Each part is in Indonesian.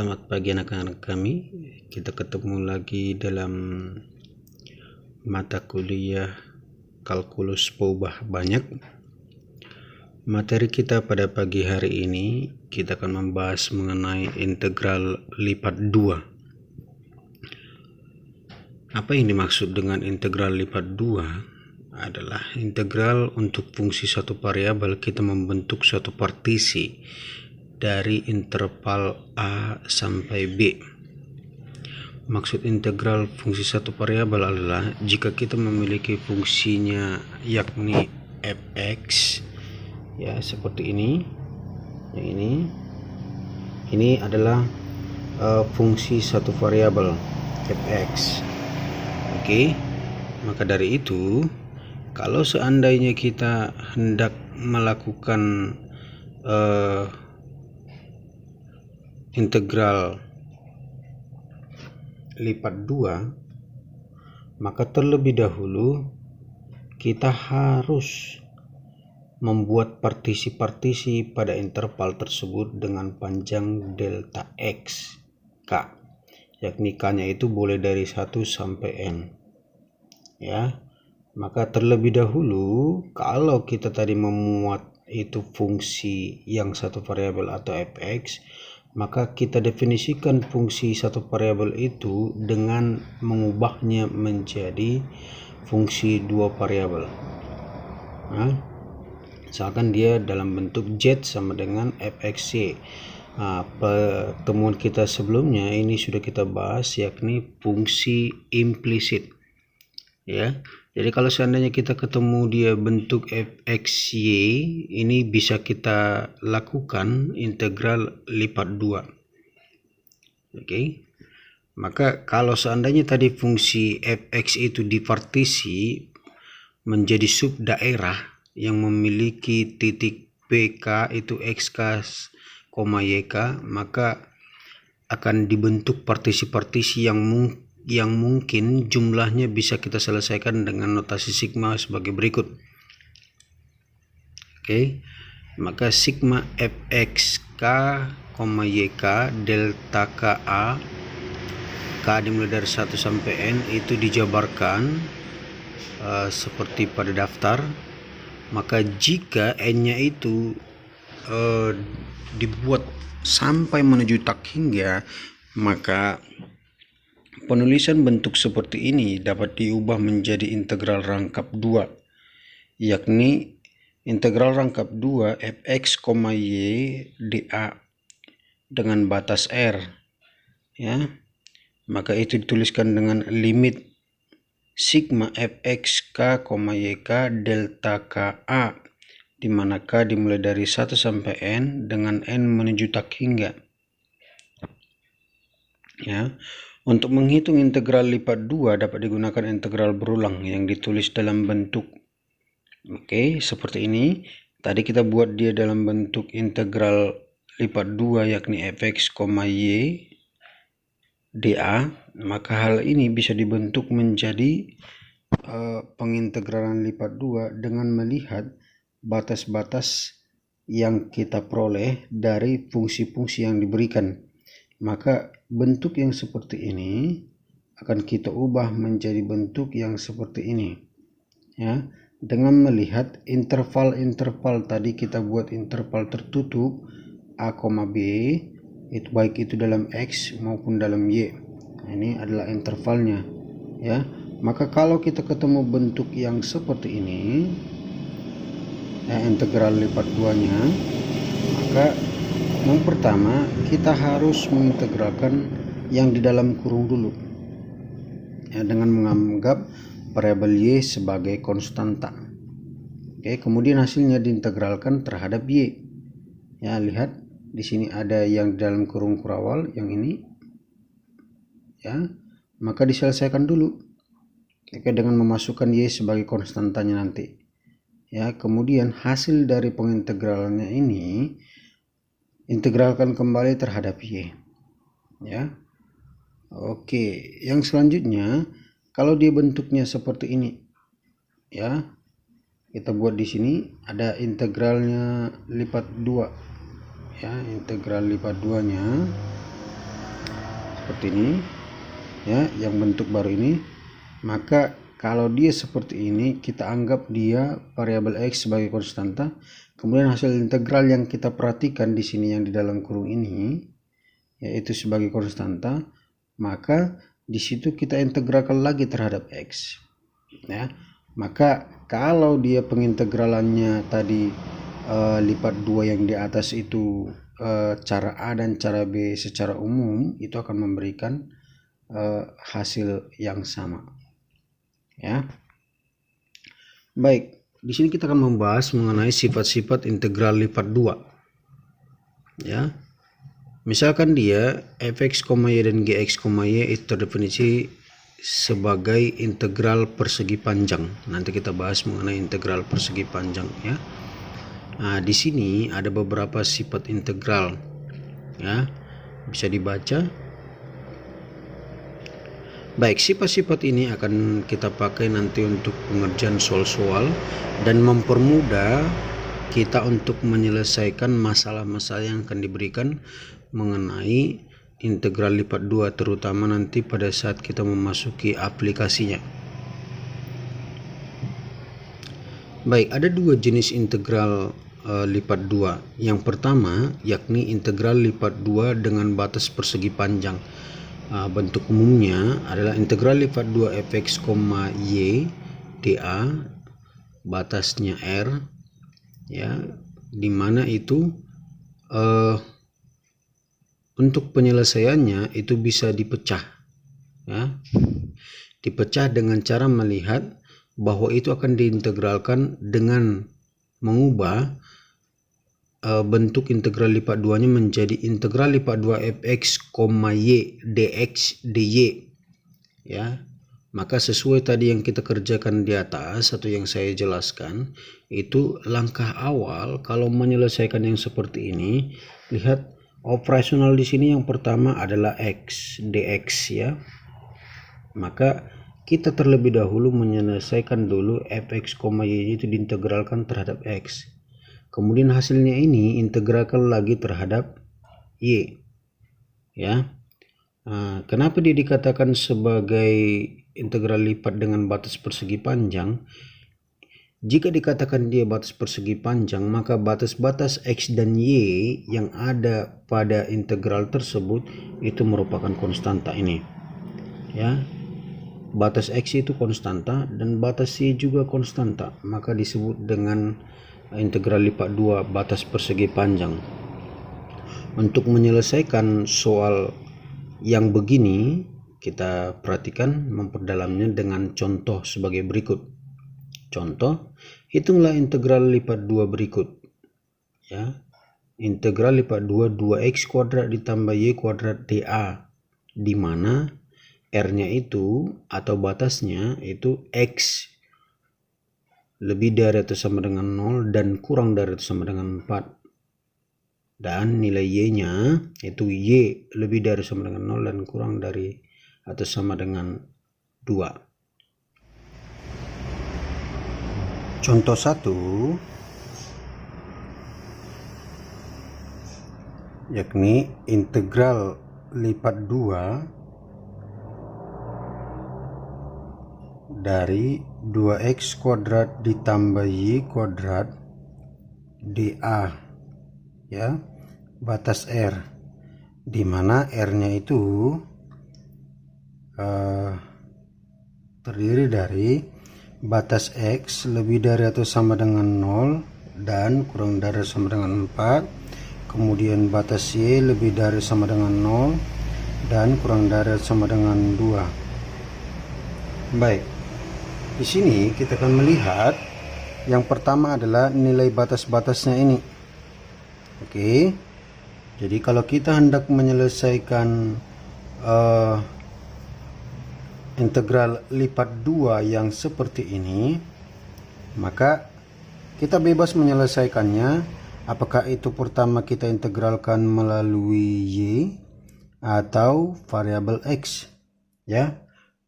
Selamat pagi anak-anak kami. Kita ketemu lagi dalam mata kuliah kalkulus peubah banyak. Materi kita pada pagi hari ini kita akan membahas mengenai integral lipat 2. Apa yang dimaksud dengan integral lipat 2? Adalah integral untuk fungsi satu variabel kita membentuk suatu partisi dari interval A sampai B. Maksud integral fungsi satu variabel adalah jika kita memiliki fungsinya yakni fx, ya seperti ini. Yang ini adalah fungsi satu variabel fx. Oke, maka dari itu kalau seandainya kita hendak melakukan integral lipat 2, maka terlebih dahulu kita harus membuat partisi-partisi pada interval tersebut dengan panjang delta x k, yakni k-nya itu boleh dari 1 sampai n. Ya, maka terlebih dahulu kalau kita tadi memuat itu fungsi yang satu variabel atau fx, maka kita definisikan fungsi satu variabel itu dengan mengubahnya menjadi fungsi dua variabel. Nah, misalkan dia dalam bentuk z sama dengan fxy. Pertemuan kita sebelumnya ini sudah kita bahas, yakni fungsi implisit. Ya, jadi kalau seandainya kita ketemu dia bentuk fxy, ini bisa kita lakukan integral lipat 2. Oke. Maka kalau seandainya tadi fungsi fx itu dipartisi menjadi sub daerah yang memiliki titik pk itu xk, yk, maka akan dibentuk partisi-partisi yang mungkin jumlahnya bisa kita selesaikan dengan notasi sigma sebagai berikut. Oke, maka sigma fxk, yk delta ka, k dimulai dari 1 sampai n itu dijabarkan seperti pada daftar. Maka jika n-nya itu dibuat sampai menuju tak hingga, maka penulisan bentuk seperti ini dapat diubah menjadi integral rangkap 2, yakni integral rangkap 2 fx, y dA dengan batas r. Ya, maka itu dituliskan dengan limit sigma fx k, yk delta ka, di mana k dimulai dari 1 sampai n dengan n menuju tak hingga. Ya, untuk menghitung integral lipat 2 dapat digunakan integral berulang yang ditulis dalam bentuk seperti ini. Tadi kita buat dia dalam bentuk integral lipat 2 yakni fx, y dA, maka hal ini bisa dibentuk menjadi pengintegralan lipat 2 dengan melihat batas-batas yang kita peroleh dari fungsi-fungsi yang diberikan. Maka bentuk yang seperti ini akan kita ubah menjadi bentuk yang seperti ini, ya, dengan melihat interval-interval tadi kita buat interval tertutup a, b, itu baik itu dalam x maupun dalam y. Ini adalah intervalnya, ya. Maka kalau kita ketemu bentuk yang seperti ini, integral lipat 2-nya, maka yang pertama kita harus mengintegralkan yang di dalam kurung dulu, ya, dengan menganggap variabel y sebagai konstanta. Kemudian hasilnya diintegralkan terhadap y. Ya, lihat di sini ada yang di dalam kurung kurawal, yang ini, ya, maka diselesaikan dulu dengan memasukkan y sebagai konstantanya nanti. Ya, kemudian hasil dari pengintegralannya ini integralkan kembali terhadap y. Ya, oke. Yang selanjutnya, kalau dia bentuknya seperti ini, ya, kita buat di sini ada integralnya lipat 2. Ya, integral lipat 2-nya seperti ini ya, yang bentuk baru ini, maka kalau dia seperti ini kita anggap dia variabel x sebagai konstanta. Kemudian hasil integral yang kita perhatikan di sini yang di dalam kurung ini yaitu sebagai konstanta, maka di situ kita integralkan lagi terhadap x ya. Maka kalau dia pengintegralannya tadi lipat 2 yang di atas itu cara A dan cara B secara umum, itu akan memberikan hasil yang sama ya. Baik, di sini kita akan membahas mengenai sifat-sifat integral lipat 2 ya. Misalkan dia fx, y dan gx, y itu terdefinisi sebagai integral persegi panjang. Nanti kita bahas mengenai integral persegi panjang ya. Nah, di sini ada beberapa sifat integral ya, bisa dibaca. Baik, sifat-sifat ini akan kita pakai nanti untuk pengerjaan soal-soal dan mempermudah kita untuk menyelesaikan masalah-masalah yang akan diberikan mengenai integral lipat 2, terutama nanti pada saat kita memasuki aplikasinya. Baik, ada dua jenis integral lipat 2. Yang pertama yakni integral lipat 2 dengan batas persegi panjang. Bentuk umumnya adalah integral lipat 2 fx, y dA, batasnya r ya, dimana itu untuk penyelesaiannya itu bisa dipecah ya, dipecah dengan cara melihat bahwa itu akan diintegralkan dengan mengubah bentuk integral lipat 2 nya menjadi integral lipat 2 fx, y dx dy ya. Maka sesuai tadi yang kita kerjakan di atas atau yang saya jelaskan, itu langkah awal kalau menyelesaikan yang seperti ini. Lihat operasional di sini, yang pertama adalah x dx ya. Maka kita terlebih dahulu menyelesaikan dulu fx, y itu diintegralkan terhadap x. Kemudian hasilnya ini integralkan lagi terhadap y ya. Kenapa dia dikatakan sebagai integral lipat dengan batas persegi panjang? Jika dikatakan dia batas persegi panjang, maka batas-batas x dan y yang ada pada integral tersebut itu merupakan konstanta ini ya. Batas x itu konstanta dan batas y juga konstanta, maka disebut dengan integral lipat 2 batas persegi panjang. Untuk menyelesaikan soal yang begini, kita perhatikan memperdalamnya dengan contoh sebagai berikut. Contoh, hitunglah integral lipat 2 berikut ya. Integral lipat 2 2x kuadrat ditambah y kuadrat dA, di mana r-nya itu atau batasnya itu x lebih dari atau sama dengan 0 dan kurang dari atau sama dengan 4, dan nilai y-nya itu y lebih dari sama dengan 0 dan kurang dari atau sama dengan 2. Contoh 1 yakni integral lipat 2 dari 2x kuadrat ditambah y kuadrat dA ya, batas r, di mana r-nya itu terdiri dari batas x lebih dari atau sama dengan 0 dan kurang dari atau sama dengan 4, kemudian batas y lebih dari sama dengan 0 dan kurang dari atau sama dengan 2. Baik, di sini kita akan melihat yang pertama adalah nilai batas-batasnya ini. Oke, jadi kalau kita hendak menyelesaikan integral lipat 2 yang seperti ini, maka kita bebas menyelesaikannya. Apakah itu pertama kita integralkan melalui y atau variabel x ya.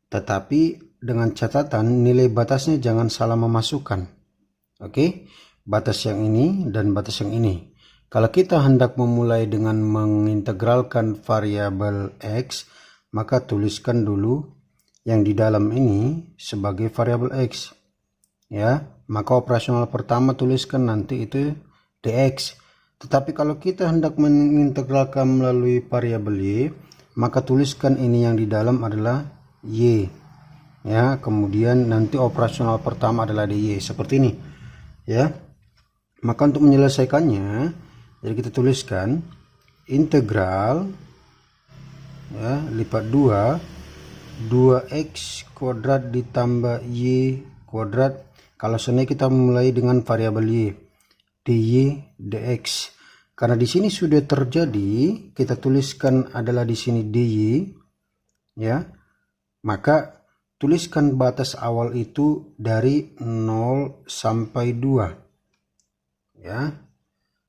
Tetapi dengan catatan nilai batasnya jangan salah memasukkan. Oke, batas yang ini dan batas yang ini. Kalau kita hendak memulai dengan mengintegralkan variabel x, maka tuliskan dulu yang di dalam ini sebagai variabel X, ya. Maka operasional pertama tuliskan nanti itu dx. Tetapi kalau kita hendak mengintegralkan melalui variabel y, maka tuliskan ini yang di dalam adalah y, ya. Kemudian nanti operasional pertama adalah dy, seperti ini, ya. Maka untuk menyelesaikannya, jadi kita tuliskan integral, ya, lipat 2x kuadrat ditambah y kuadrat. Kalau seandainya kita mulai dengan variabel y, dy dx. Karena di sini sudah terjadi, kita tuliskan adalah di sini dy, ya. Maka tuliskan batas awal itu dari 0 sampai 2, ya.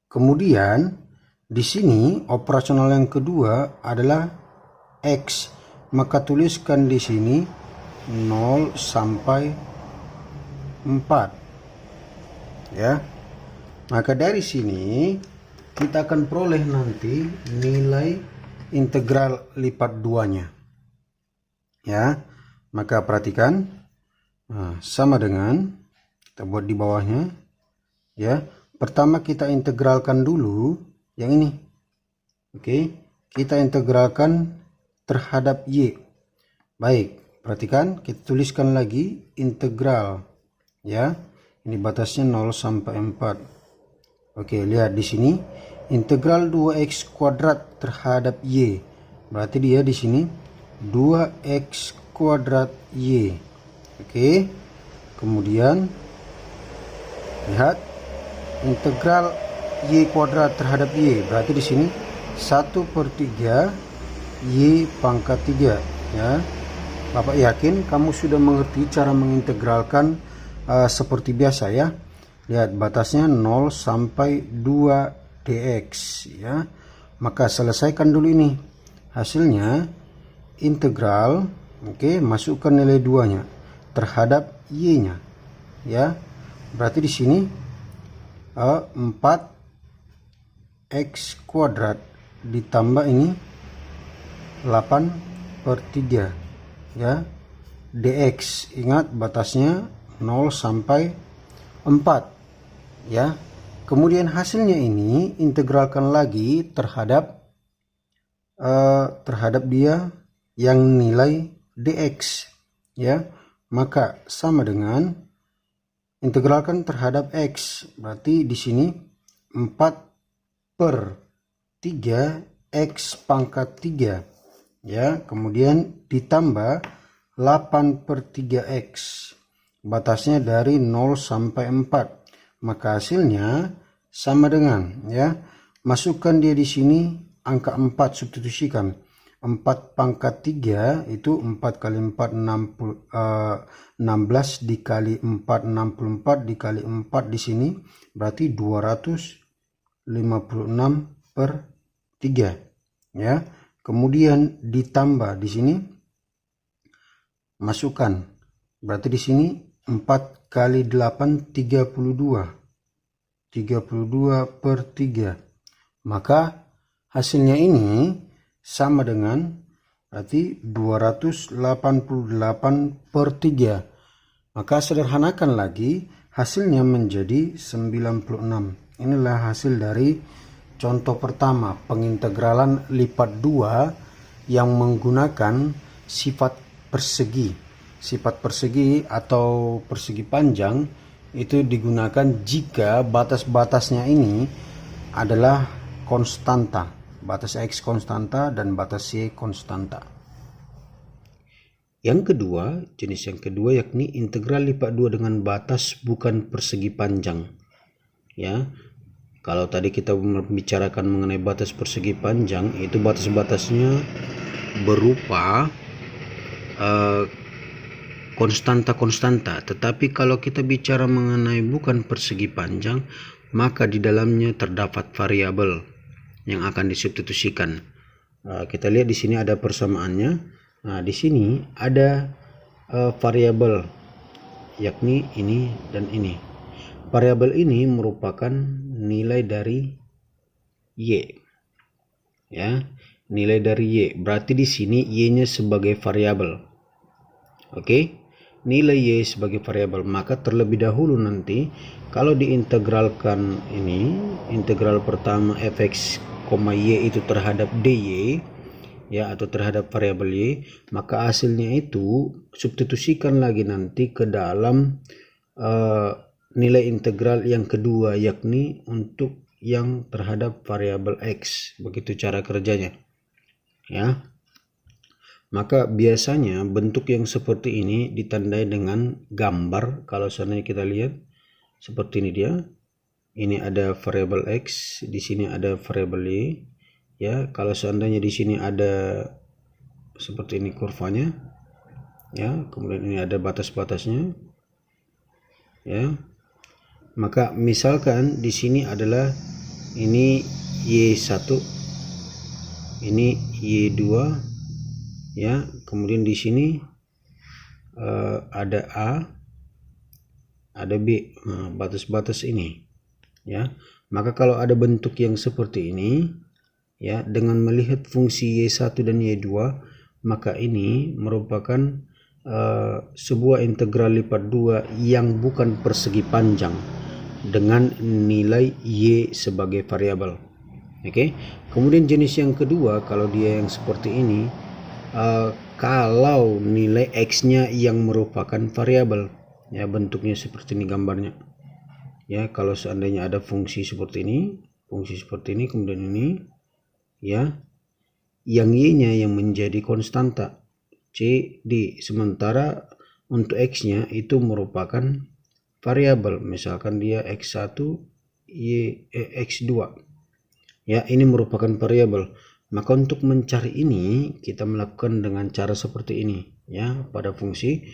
Kemudian di sini operasional yang kedua adalah x, maka tuliskan di sini 0 sampai 4, ya. Maka dari sini kita akan peroleh nanti nilai integral lipat 2-nya, ya. Maka perhatikan, sama dengan kita buat di bawahnya, ya. Pertama kita integralkan dulu yang ini, oke. Kita integralkan terhadap y. Baik, perhatikan, kita tuliskan lagi integral, ya. Ini batasnya 0 sampai 4. Oke, lihat di sini integral 2x kuadrat terhadap y. Berarti dia di sini 2x kuadrat y. Oke. Kemudian lihat integral y kuadrat terhadap y. Berarti di sini 1/3 y pangkat 3, ya. Bapak yakin kamu sudah mengerti cara mengintegralkan seperti biasa, ya. Lihat batasnya 0 sampai 2 dx, ya. Maka selesaikan dulu ini hasilnya integral, oke. Masukkan nilai 2-nya terhadap y-nya, ya. Berarti di sini 4x kuadrat ditambah ini 8/3, ya, dx. Ingat batasnya 0 sampai 4, ya. Kemudian hasilnya ini integralkan lagi terhadap dia yang nilai dx, ya. Maka sama dengan integralkan terhadap x. Berarti di sini 4/3 x pangkat 3, ya. Kemudian ditambah 8/3x. Batasnya dari 0 sampai 4. Maka hasilnya sama dengan, ya. Masukkan dia di sini angka 4, substitusikan. 4 pangkat 3 itu 4 kali 4 16 dikali 4 64 dikali 4 di sini berarti 256/3, ya. Kemudian ditambah di sini, masukkan, berarti di sini 4 kali 8 32/3. Maka hasilnya ini sama dengan berarti 288/3. Maka sederhanakan lagi, hasilnya menjadi 96. Inilah hasil dari contoh pertama pengintegralan lipat 2 yang menggunakan sifat persegi. Sifat persegi atau persegi panjang itu digunakan jika batas-batasnya ini adalah konstanta, batas x konstanta dan batas y konstanta. Yang kedua, jenis yang kedua yakni integral lipat 2 dengan batas bukan persegi panjang, ya. Kalau tadi kita membicarakan mengenai batas persegi panjang, itu batas-batasnya berupa konstanta-konstanta. Tetapi kalau kita bicara mengenai bukan persegi panjang, maka di dalamnya terdapat variabel yang akan disubstitusikan. Kita lihat di sini ada persamaannya. Nah, di sini ada variabel, yakni ini dan ini. Variabel ini merupakan nilai dari y, ya. nilai dari Y. Berarti di sini Y-nya sebagai variabel. Oke, nilai Y sebagai variabel. Maka terlebih dahulu nanti kalau diintegralkan ini, integral pertama fx, Y itu terhadap dy, ya, atau terhadap variabel Y, maka hasilnya itu substitusikan lagi nanti ke dalam nilai integral yang kedua, yakni untuk yang terhadap variabel X. Begitu cara kerjanya, ya. Maka biasanya bentuk yang seperti ini ditandai dengan gambar. Kalau seandainya kita lihat seperti ini dia. Ini ada variabel X, di sini ada variabel Y, ya. Kalau seandainya di sini ada seperti ini kurvanya, ya, kemudian ini ada batas-batasnya, ya. Maka misalkan di sini adalah ini Y1, ini Y2, ya. Kemudian di sini ada A, ada B, batas-batas ini, ya. Maka kalau ada bentuk yang seperti ini, ya, dengan melihat fungsi Y1 dan Y2, maka ini merupakan sebuah integral lipat 2 yang bukan persegi panjang dengan nilai Y sebagai variabel. Oke. Kemudian jenis yang kedua, kalau dia yang seperti ini, kalau nilai X-nya yang merupakan variabel, ya, bentuknya seperti ini gambarnya, ya. Kalau seandainya ada fungsi seperti ini, kemudian ini, ya, yang Y-nya yang menjadi konstanta C, D, sementara untuk X-nya itu merupakan variabel, misalkan dia X1, X2, ya, ini merupakan variabel. Maka untuk mencari ini kita melakukan dengan cara seperti ini, ya. Pada fungsi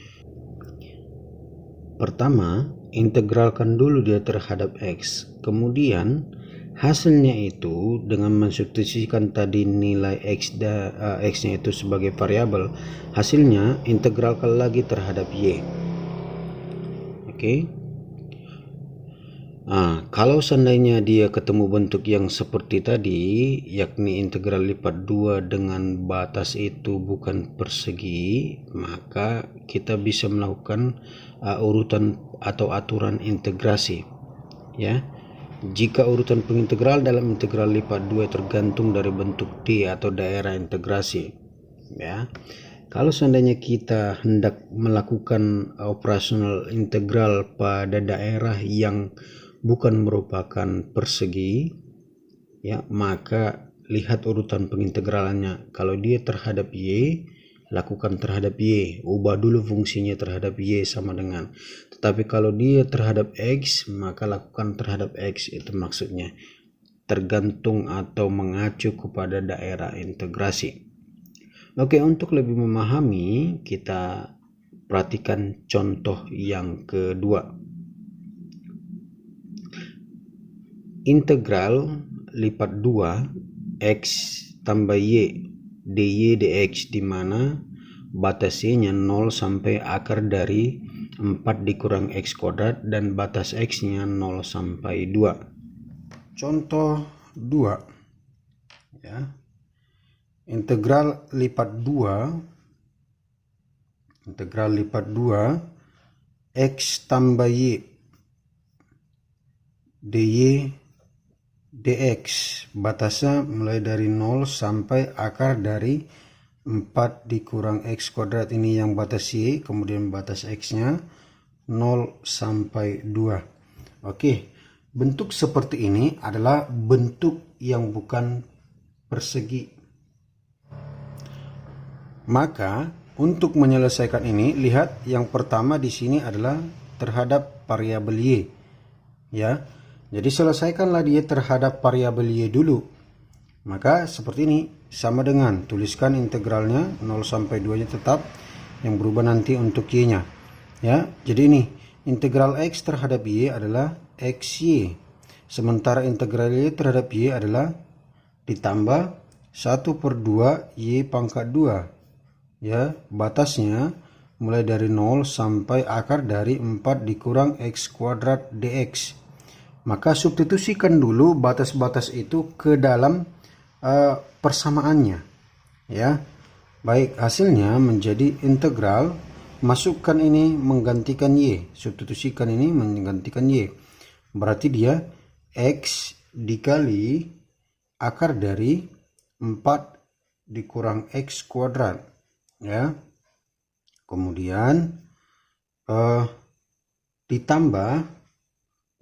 pertama, integralkan dulu dia terhadap X, kemudian hasilnya itu dengan mensubstitusikan tadi nilai X-nya itu sebagai variabel, hasilnya integralkan lagi terhadap Y. Oke. Kalau seandainya dia ketemu bentuk yang seperti tadi, yakni integral lipat 2 dengan batas itu bukan persegi, maka kita bisa melakukan urutan atau aturan integrasi, ya. Jika urutan pengintegral dalam integral lipat 2 tergantung dari bentuk D atau daerah integrasi, ya. Kalau seandainya kita hendak melakukan operasional integral pada daerah yang bukan merupakan persegi, ya, maka lihat urutan pengintegralannya. Kalau dia terhadap Y, lakukan terhadap Y, ubah dulu fungsinya terhadap Y sama dengan. Tetapi kalau dia terhadap X, maka lakukan terhadap X, itu maksudnya tergantung atau mengacu kepada daerah integrasi. Oke, untuk lebih memahami kita perhatikan contoh yang kedua. Integral lipat 2 X tambah Y dy dx, di mana batas Y-nya 0 sampai akar dari 4 dikurang X kuadrat dan batas X-nya 0 sampai 2. Contoh 2, ya. Integral lipat 2 X tambah Y dy dx, batasnya mulai dari 0 sampai akar dari 4 dikurang X kuadrat, ini yang batas Y, kemudian batas X-nya 0 sampai 2. Oke, bentuk seperti ini adalah bentuk yang bukan persegi. Maka untuk menyelesaikan ini, lihat yang pertama di sini adalah terhadap variabel Y, ya. Jadi selesaikanlah dia terhadap variabel Y dulu. Maka seperti ini, sama dengan tuliskan integralnya 0 sampai 2-nya tetap, yang berubah nanti untuk Y-nya, ya. Jadi ini integral X terhadap Y adalah XY, sementara integral Y terhadap Y adalah ditambah 1/2 Y pangkat 2, ya. Batasnya mulai dari 0 sampai akar dari 4 dikurang X kuadrat dx. Maka substitusikan dulu batas-batas itu ke dalam persamaannya, Ya, baik, hasilnya menjadi integral. Masukkan ini menggantikan y, substitusikan ini menggantikan y. Berarti dia x dikali akar dari 4 dikurang x kuadrat. Ya, kemudian ditambah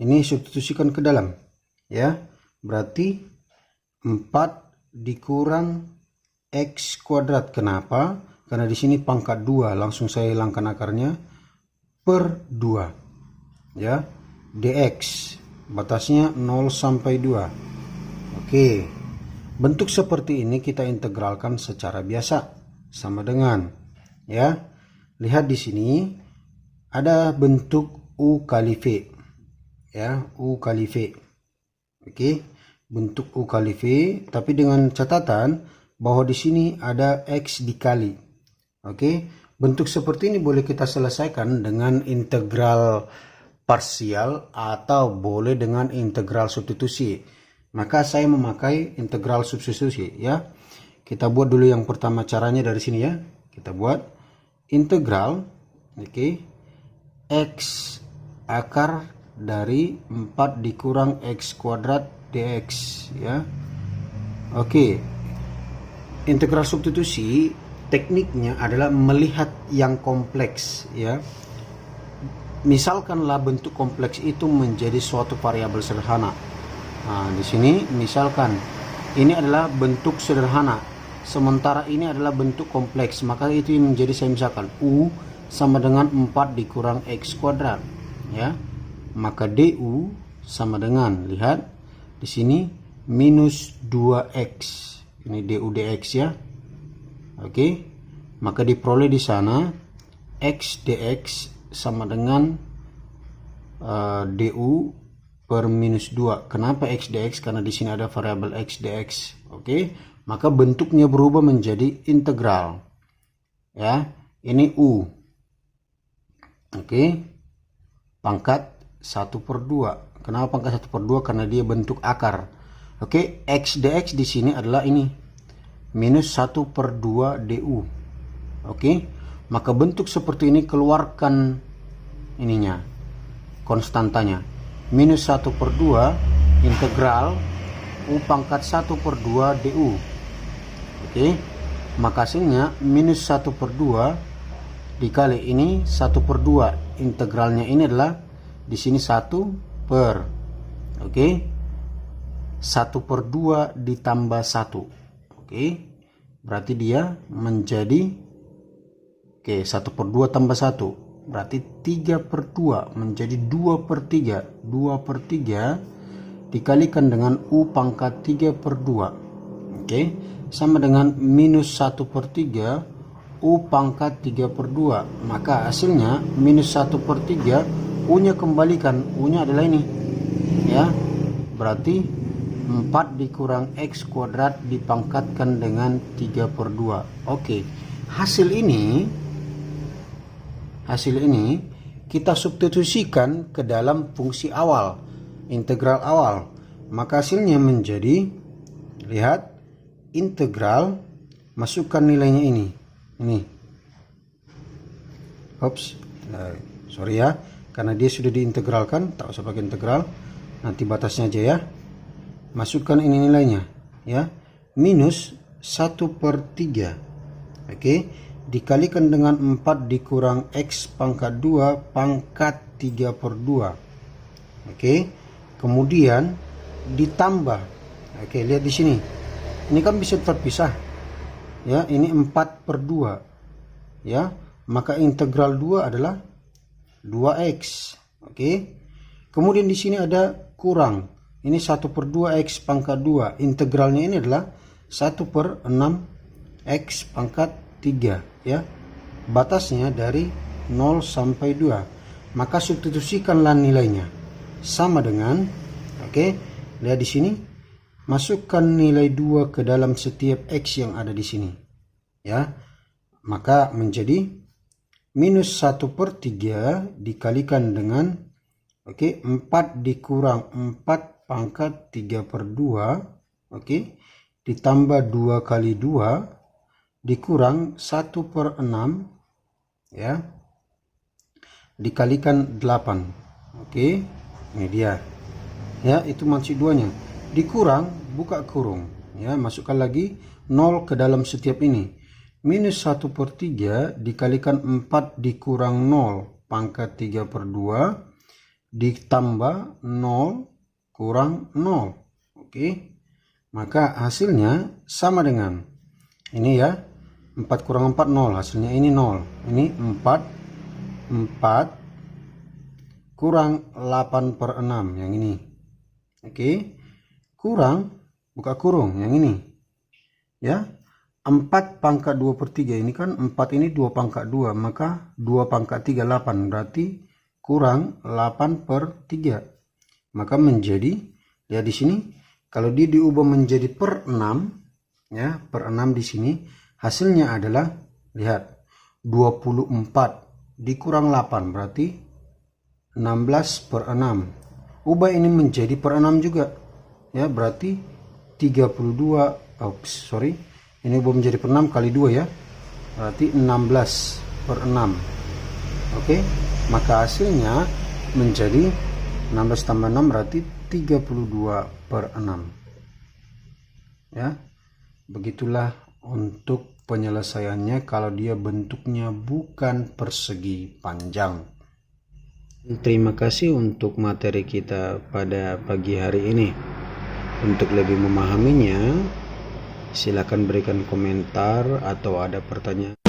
ini substitusikan ke dalam. Ya, berarti 4 dikurang x kuadrat. Kenapa? Karena di sini pangkat 2, langsung saya hilangkan akarnya, per 2. Ya, dx batasnya 0 sampai 2. Oke. Bentuk seperti ini kita integralkan secara biasa, sama dengan, ya. Lihat di sini ada bentuk u kali v. Ya, u kali v. Oke. Bentuk u kali v, tapi dengan catatan bahwa di sini ada x dikali. Oke, bentuk seperti ini boleh kita selesaikan dengan integral parsial atau boleh dengan integral substitusi. Maka saya memakai integral substitusi, ya. Kita buat dulu yang pertama caranya dari sini, ya. Kita buat integral, oke, x akar dari 4 dikurang x kuadrat dx, ya. Oke. Integral substitusi tekniknya adalah melihat yang kompleks, ya. Misalkanlah bentuk kompleks itu menjadi suatu variabel sederhana. Nah, di sini misalkan ini adalah bentuk sederhana, sementara ini adalah bentuk kompleks, maka itu menjadi, saya misalkan u sama dengan 4 dikurang x kuadrat, ya. Maka du sama dengan, lihat di sini, minus 2x. Ini du dx, ya. Oke, maka diperoleh di sana x dx sama dengan du per minus 2. Kenapa x dx? Karena di sini ada variabel x dx. Oke, maka bentuknya berubah menjadi integral. Ya, ini u. Oke, pangkat 1/2. Kenapa pangkat 1/2? Karena dia bentuk akar. Oke, x dx di sini adalah ini minus 1/2 du. Oke, maka bentuk seperti ini keluarkan ininya, konstantanya, minus 1/2 integral u pangkat 1/2 du. Oke, maka hasilnya minus 1/2 dikali ini 1/2. Integralnya ini adalah di sini 1/, oke, 1/2 ditambah 1. Oke, berarti dia menjadi, oke, 1/2 tambah 1 berarti 3/2, menjadi 2/3. 2/3 dikalikan dengan u pangkat 3/2, oke, sama dengan minus 1/3 u pangkat 3/2. Maka hasilnya minus 1/3, u nya kembalikan, u nya adalah ini, ya. Berarti 4 dikurang x kuadrat dipangkatkan dengan 3/2. Oke, hasil ini kita substitusikan ke dalam fungsi awal, integral awal. Maka hasilnya menjadi, lihat, integral, masukkan nilainya ini. Sorry ya, karena dia sudah diintegralkan, tak usah pakai integral, nanti batasnya aja, ya. Masukkan ini nilainya, ya, minus 1/3, oke, dikalikan dengan 4 dikurang x pangkat 2 pangkat 3/2, oke, kemudian ditambah, oke, lihat di sini, ini kan bisa terpisah, ya, ini 4/2, ya, maka integral 2 adalah 2x, oke, kemudian di sini ada kurang, ini 1/2 x pangkat 2, integralnya ini adalah 1/6 x pangkat 3, ya. Batasnya dari 0 sampai 2. Maka substitusikanlah nilainya. Sama dengan, oke, lihat di sini, masukkan nilai 2 ke dalam setiap x yang ada di sini, ya. Maka menjadi minus 1/3 dikalikan dengan, oke, 4 dikurang 4 pangkat 3/2, oke, ditambah 2 kali 2, dikurang 1/6 ya, dikalikan 8. Oke, ini dia ya, itu maksud duanya. Dikurang, buka kurung ya, masukkan lagi 0 ke dalam setiap ini. Minus 1/3 dikalikan 4 dikurang 0 pangkat 3/2 ditambah 0 kurang 0. Oke, maka hasilnya sama dengan ini ya, 4 kurang 4 0, hasilnya ini 0. Ini 4 kurang 8/6 yang ini. Oke, kurang, buka kurung yang ini ya, 4 pangkat 2/3 ini kan 4 ini 2 pangkat 2, maka 2 pangkat 3 8, berarti kurang 8/3. Maka menjadi, ya di sini kalau dia diubah menjadi per 6 ya, per 6 di sini hasilnya adalah, lihat, 24 dikurang 8 berarti 16/6. Ubah ini menjadi per 6 juga ya, berarti 32, ini ubah menjadi per 6 kali 2 ya, berarti 16/6. Oke, maka hasilnya menjadi 16 tambah 6 berarti 32/6 ya. Begitulah untuk penyelesaiannya kalau dia bentuknya bukan persegi panjang. Terima kasih untuk materi kita pada pagi hari ini. Untuk lebih memahaminya, silakan berikan komentar atau ada pertanyaan.